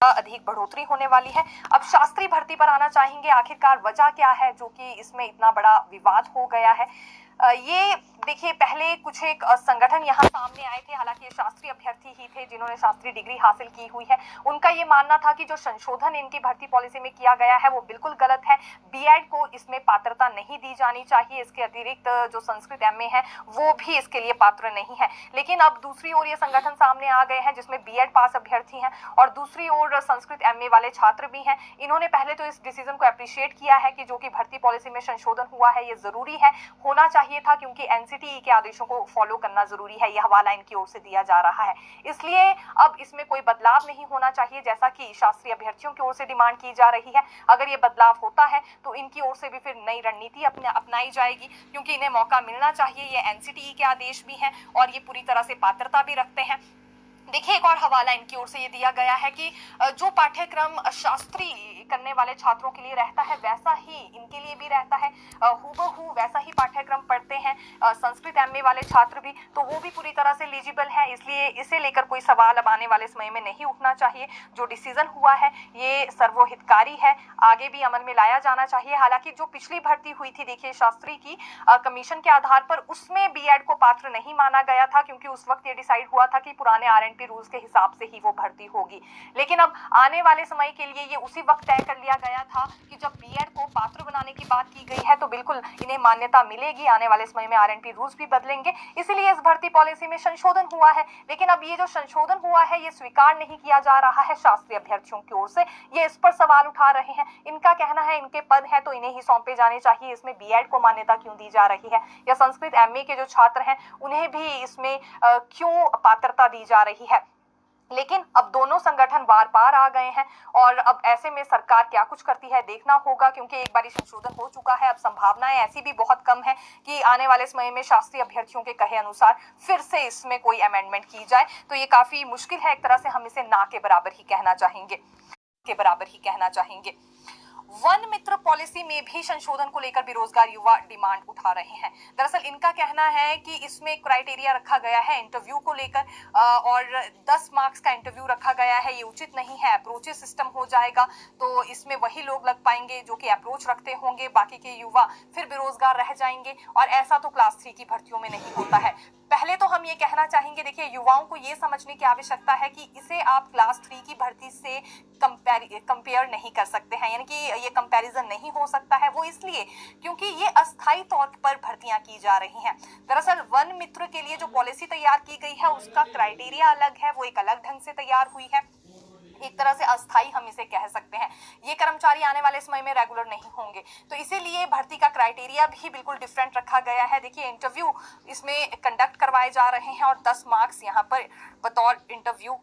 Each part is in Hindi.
अधिक बढ़ोतरी होने वाली है। अब शास्त्री भर्ती पर आना चाहेंगे, आखिरकार वजह क्या है जो कि इसमें इतना बड़ा विवाद हो गया है। ये देखिए, पहले कुछ एक संगठन यहाँ सामने आए थे, हालांकि ये शास्त्री अभ्यर्थी ही थे जिन्होंने शास्त्री डिग्री हासिल की हुई है। उनका ये मानना था कि जो संशोधन इनकी भर्ती पॉलिसी में किया गया है वो बिल्कुल गलत है, बीएड को इसमें पात्रता नहीं दी जानी चाहिए, इसके अतिरिक्त जो संस्कृत एमए है वो भी इसके लिए पात्र नहीं है। लेकिन अब दूसरी ओर ये संगठन सामने आ गए हैं जिसमें बीएड पास अभ्यर्थी हैं और दूसरी ओर संस्कृत एमए वाले छात्र भी हैं। इन्होंने पहले तो इस डिसीजन को अप्रिशिएट किया है कि जो कि भर्ती पॉलिसी में संशोधन हुआ है ये जरूरी है, होना चाहिए था, क्योंकि एनसीटीई के आदेशों को फॉलो करना जरूरी है, यह हवाला इनकी ओर से दिया जा रहा है। इसलिए अब इसमें कोई बदलाव नहीं होना चाहिए जैसा कि शास्त्री अभ्यर्थियों की ओर से डिमांड की जा रही है। अगर ये बदलाव होता है तो इनकी ओर से भी फिर नई रणनीति अपनाई जाएगी, क्योंकि इन्हें मौका मिलना चाहिए। ये एनसीटीई के आदेश भी हैं और ये पूरी तरह से पात्रता भी रखते हैं। देखिए, एक और हवाला इनकी ओर से ये दिया गया है कि जो पाठ्यक्रम शास्त्री करने वाले छात्रों के लिए रहता है वैसा ही इनके लिए भी रहता है, हूबहू वैसा ही पाठ्यक्रम पढ़ते हैं संस्कृत एमए वाले छात्र भी, तो वो भी पूरी तरह से एलिजिबल है। इसलिए इसे लेकर कोई सवाल अब आने वाले समय में नहीं उठना चाहिए। जो डिसीजन हुआ है ये सर्वहितकारी है, आगे भी अमल में लाया जाना चाहिए। हालांकि जो पिछली भर्ती हुई थी देखिए शास्त्री की, कमीशन के आधार पर उसमें बीएड को पात्र नहीं माना गया था, क्योंकि उस वक्त ये डिसाइड हुआ था कि पुराने आरएनपी रूल्स के हिसाब से ही वो भर्ती होगी। लेकिन अब आने वाले समय के लिए ये उसी वक्त तय कर लिया गया था कि जब बीएड को पात्र बनाने की बात की गई है तो बिल्कुल इन्हें मान्यता मिलेगी। आने वाले समय में आरएनपी रूल्स भी बदलेंगे, इसीलिए इस भर्ती पॉलिसी में संशोधन हुआ है। लेकिन अब ये जो संशोधन हुआ है ये स्वीकार नहीं किया जा रहा है शास्त्री अभ्यर्थियों की ओर से। ये इस पर सवाल उठा रहे हैं। इनका कहना है इनके पद है तो इन्हें ही सौंपे जाने चाहिए, इसमें बीएड को मान्यता क्यों दी जा रही है, या संस्कृत एमए के जो छात्र हैं उन्हें भी इसमें क्यों पात्रता दी जा रही है। लेकिन अब दोनों संगठन बार बार आ गए हैं और अब ऐसे में सरकार क्या कुछ करती है देखना होगा, क्योंकि एक बार संशोधन हो चुका है। अब संभावनाएं ऐसी भी बहुत कम है कि आने वाले समय में शास्त्री अभ्यर्थियों के कहे अनुसार फिर से इसमें कोई अमेंडमेंट की जाए, तो ये काफी मुश्किल है। एक तरह से हम इसे ना के बराबर ही कहना चाहेंगे। वन मित्र पॉलिसी में भी संशोधन को लेकर बेरोजगार युवा डिमांड उठा रहे हैं। दरअसल इनका कहना है कि इसमें क्राइटेरिया रखा गया है इंटरव्यू को लेकर, और 10 मार्क्स का इंटरव्यू रखा गया है, ये उचित नहीं है। अप्रोचेस सिस्टम हो जाएगा तो इसमें वही लोग लग पाएंगे जो कि अप्रोच रखते होंगे, बाकी के युवा फिर बेरोजगार रह जाएंगे, और ऐसा तो क्लास 3 की भर्तियों में नहीं होता है। पहले तो हम ये कहना चाहेंगे, देखिए युवाओं को ये समझने की आवश्यकता है कि इसे आप क्लास 3 की भर्ती से कंपेयर नहीं कर सकते हैं, यानी कि ये कंपैरिजन नहीं हो सकता है। वो इसलिए क्योंकि ये अस्थायी तौर पर भर्तियां की जा रही हैं। दरअसल वन मित्र के लिए जो पॉलिसी तैयार की गई है उसका क्राइटेरिया अलग है, वो एक अलग ढंग से तैयार हुई है, एक तरह से अस्थाई हम इसे कह सकते हैं। ये कर्मचारी आने वाले समय में रेगुलर नहीं होंगे, तो इसीलिए भर्ती का क्राइटेरिया भी बिल्कुल डिफरेंट रखा गया है। देखिए इंटरव्यू इसमें कंडक्ट करवाए जा रहे हैं और 10 मार्क्स यहाँ पर बतौर इंटरव्यू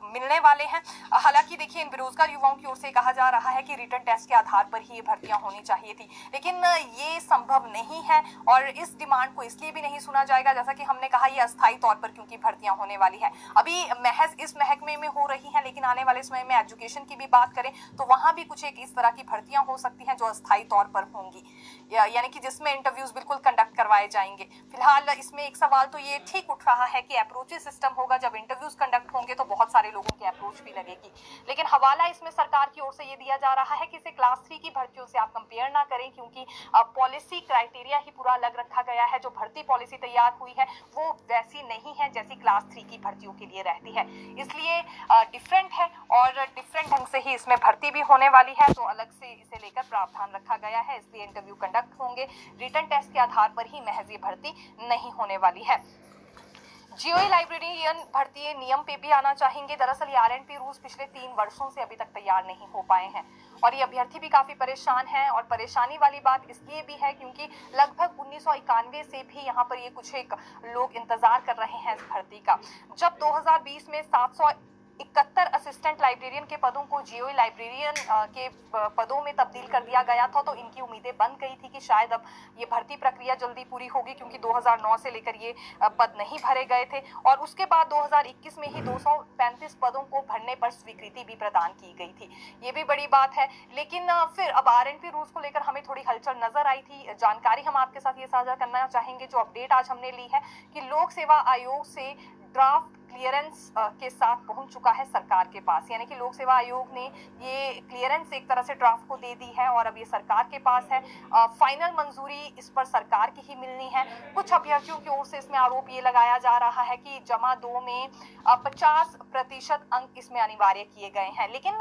मिलने वाले हैं। हालांकि देखिए इन बेरोजगार युवाओं की ओर से कहा जा रहा है कि रिटन टेस्ट के आधार पर ही ये भर्तियां होनी चाहिए थी, लेकिन ये संभव नहीं है और इस डिमांड को इसलिए भी नहीं सुना जाएगा, जैसा कि हमने कहा ये अस्थायी तौर पर क्योंकि भर्तियां होने वाली है। अभी महज इस महकमे में हो रही है, लेकिन आने वाले समय में एजुकेशन की भी बात करें तो वहां भी कुछ एक इस तरह की भर्तियां हो सकती हैं जो अस्थायी तौर पर होंगी, यानी कि जिसमें इंटरव्यूज बिल्कुल कंडक्ट करवाए जाएंगे। फिलहाल इसमें एक सवाल तो ये ठीक उठ रहा है कि अप्रोचेस सिस्टम होगा, जब इंटरव्यूज कंडक्ट होंगे तो बहुत सारे लोगों की अप्रोच भी लगेगी। लेकिन हवाला इसमें सरकार की ओर से ये दिया जा रहा है कि इसे क्लास 3 की भर्तियों से आप कंपेयर ना करें, क्योंकि पॉलिसी क्राइटेरिया ही पूरा अलग रखा गया है। जो भर्ती पॉलिसी तैयार हुई है वो वैसी नहीं है जैसी क्लास 3 की भर्तियों के लिए रहती है, इसलिए डिफरेंट है और डिफरेंट ढंग से ही इसमें भर्ती भी होने वाली है, तो अलग से इसे लेकर प्रावधान रखा गया है। इसलिए इंटरव्यू कंडक्ट होंगे, रिटन टेस्ट के आधार पर ही महज ये भर्ती नहीं होने वाली है। जीओई लाइब्रेरियन भर्ती नियम पे भी आना चाहेंगे। दरअसल ये आरएनपी रूल्स पिछले 3 वर्षों से अभी तक तैयार नहीं हो पाए हैं और ये अभ्यर्थी भी काफी परेशान हैं, और परेशानी वाली बात इसलिए भी है क्योंकि लगभग 1991 से भी यहाँ पर ये कुछ एक लोग इंतजार कर रहे हैं इस भर्ती का। जब 2020 में 771 असिस्टेंट लाइब्रेरियन के पदों को जीओई लाइब्रेरियन के पदों में तब्दील कर दिया गया था, तो इनकी उम्मीदें बन गई थी कि शायद अब ये भर्ती प्रक्रिया जल्दी पूरी होगी, क्योंकि 2009 से लेकर ये पद नहीं भरे गए थे और उसके बाद 2021 में ही 235 पदों को भरने पर स्वीकृति भी प्रदान की गई थी। ये भी बड़ी बात है। लेकिन फिर अब आरएनपी रूल्स को लेकर हमें थोड़ी हलचल नजर आई थी। जानकारी हम आपके साथ ये साझा करना चाहेंगे, जो अपडेट आज हमने ली है कि लोक सेवा आयोग से ड्राफ्ट क्लियरेंस के साथ पहुंच चुका है सरकार के पास, यानी कि लोक सेवा आयोग ने ये क्लियरेंस एक तरह से ड्राफ्ट को दे दी है और अब ये सरकार के पास है। फाइनल मंजूरी इस पर सरकार की ही मिलनी है। कुछ अभ्यर्थियों की ओर से इसमें आरोप ये लगाया जा रहा है कि जमा 2 में 50% अंक इसमें अनिवार्य किए गए हैं, लेकिन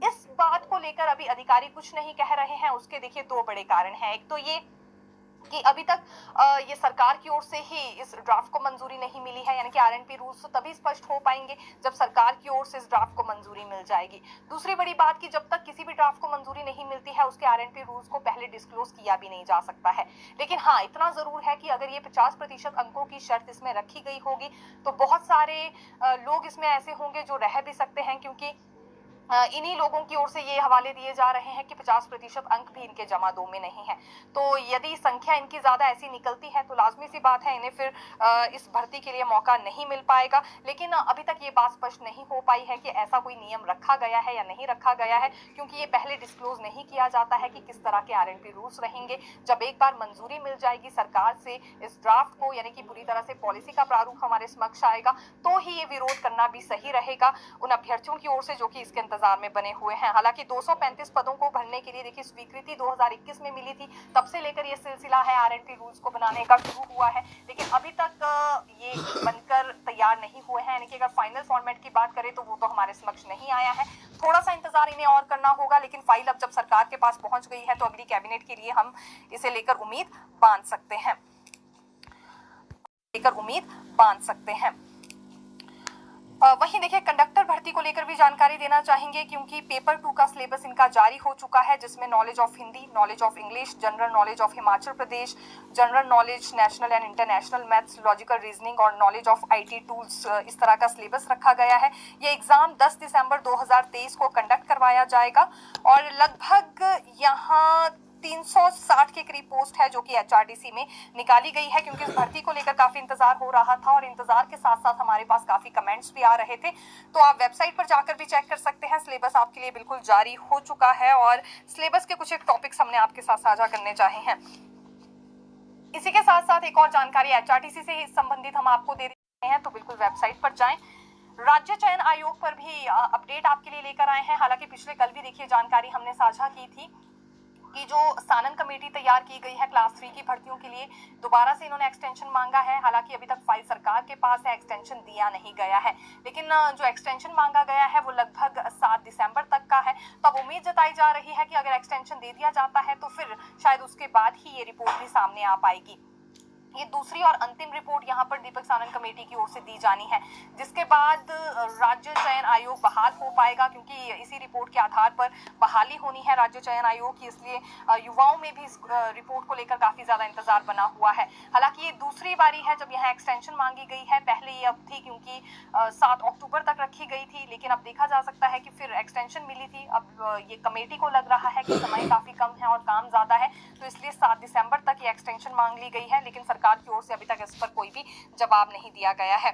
इस बात को लेकर अभी अधिकारी कुछ नहीं कह रहे हैं। उसके देखिए 2 बड़े कारण हैं। एक तो ये कि अभी तक ये सरकार की ओर से ही इस ड्राफ्ट को मंजूरी नहीं मिली है, यानी कि आरएनपी रूल्स तो तभी स्पष्ट हो पाएंगे जब सरकार की ओर से इस ड्राफ्ट को मंजूरी मिल जाएगी। दूसरी बड़ी बात कि जब तक किसी भी ड्राफ्ट को मंजूरी नहीं मिलती है उसके आरएनपी रूल्स को पहले डिस्क्लोज किया भी नहीं जा सकता है। लेकिन हाँ, इतना जरूर है कि अगर ये 50% अंकों की शर्त इसमें रखी गई होगी तो बहुत सारे लोग इसमें ऐसे होंगे जो रह भी सकते हैं, क्योंकि इन्हीं लोगों की ओर से ये हवाले दिए जा रहे हैं कि 50% अंक भी इनके जमा 2 में नहीं है। तो यदि संख्या इनकी ज्यादा ऐसी निकलती है तो लाजमी सी बात है इन्हें फिर इस भर्ती के लिए मौका नहीं मिल पाएगा। लेकिन अभी तक ये बात स्पष्ट नहीं हो पाई है कि ऐसा कोई नियम रखा गया है या नहीं रखा गया है, क्योंकि ये पहले डिस्क्लोज नहीं किया जाता है कि किस तरह के आरएनपी रूल्स रहेंगे। जब एक बार मंजूरी मिल जाएगी सरकार से इस ड्राफ्ट को, यानी कि पूरी तरह से पॉलिसी का प्रारूप हमारे समक्ष आएगा, तो ही ये विरोध करना भी सही रहेगा उन अभ्यर्थियों की ओर से जो कि इसके इंतजार में बने हुए हैं। हालांकि 235 पदों को भरने के लिए देखिए स्वीकृति 2021 में मिली थी, तब से लेकर ये सिलसिला है आरएनपी रूल्स को बनाने का शुरू हुआ है, लेकिन अभी तक ये बनकर तैयार नहीं हुए हैं। यानी कि अगर फाइनल फॉर्मेट की बात करें तो वो तो हमारे समक्ष नहीं आया है। थोड़ा सा इंतजार इन्हें और करना होगा, लेकिन फाइल अब जब सरकार के पास पहुंच गई है तो अगली कैबिनेट के लिए हम इसे लेकर उम्मीद बांध सकते हैं। वहीं देखिए कंडक्टर भर्ती को लेकर भी जानकारी देना चाहेंगे, क्योंकि पेपर 2 का सिलेबस इनका जारी हो चुका है, जिसमें knowledge of Hindi, knowledge of English, general knowledge of Himachal Pradesh, general knowledge national and international maths, logical reasoning और नॉलेज ऑफ आईटी टूल्स, इस तरह का सिलेबस रखा गया है। ये एग्जाम 10 दिसंबर 2023 को कंडक्ट करवाया जाएगा और लगभग यहाँ 360 के करीब पोस्ट है जो कि एचआरडीसी में निकाली गई है, क्योंकि इस भर्ती को लेकर काफी इंतजार हो रहा था और इंतजार के साथ साथ हमारे पास काफी कमेंट्स भी आ रहे थे। तो आप वेबसाइट पर जाकर भी चेक कर सकते हैं। सिलेबस आपके लिए बिल्कुल जारी हो चुका है और सिलेबस के कुछ एक टॉपिक्स हमने आपके साथ साझा करने चाहे हैं। इसी के साथ साथ एक और जानकारी एचआरटीसी से संबंधित हम आपको दे रहे हैं, तो बिल्कुल वेबसाइट पर जाएं। राज्य चयन आयोग पर भी अपडेट आपके लिए लेकर आए हैं। हालांकि पिछले कल भी देखिए जानकारी हमने साझा की थी कि जो सानन कमेटी तैयार की गई है क्लास 3 की भर्तियों के लिए, दोबारा से इन्होंने एक्सटेंशन मांगा है। हालांकि अभी तक फाइल सरकार के पास है, एक्सटेंशन दिया नहीं गया है, लेकिन जो एक्सटेंशन मांगा गया है वो लगभग 7 दिसंबर तक का है। तो अब उम्मीद जताई जा रही है कि अगर एक्सटेंशन दे दिया जाता है तो फिर शायद उसके बाद ही ये रिपोर्ट भी सामने आ पाएगी। ये दूसरी और अंतिम रिपोर्ट यहाँ पर दीपक सानन कमेटी की ओर से दी जानी है, जिसके बाद राज्य चयन आयोग बहाल हो पाएगा, क्योंकि इसी रिपोर्ट के आधार पर बहाली होनी है राज्य चयन आयोग की। इसलिए युवाओं में भी इस रिपोर्ट को लेकर काफी ज्यादा इंतजार बना हुआ है। हालांकि ये दूसरी बारी है जब यहाँ एक्सटेंशन मांगी गई है। पहले ये अवधि क्योंकि 7 अक्टूबर तक रखी गई थी, लेकिन अब देखा जा सकता है कि फिर एक्सटेंशन मिली थी। अब ये कमेटी को लग रहा है कि समय काफी कम है और काम ज्यादा है, तो इसलिए 7 दिसंबर तक ये एक्सटेंशन मांग ली गई है, लेकिन सरकार की ओर से अभी तक इस पर कोई भी जवाब नहीं दिया गया है।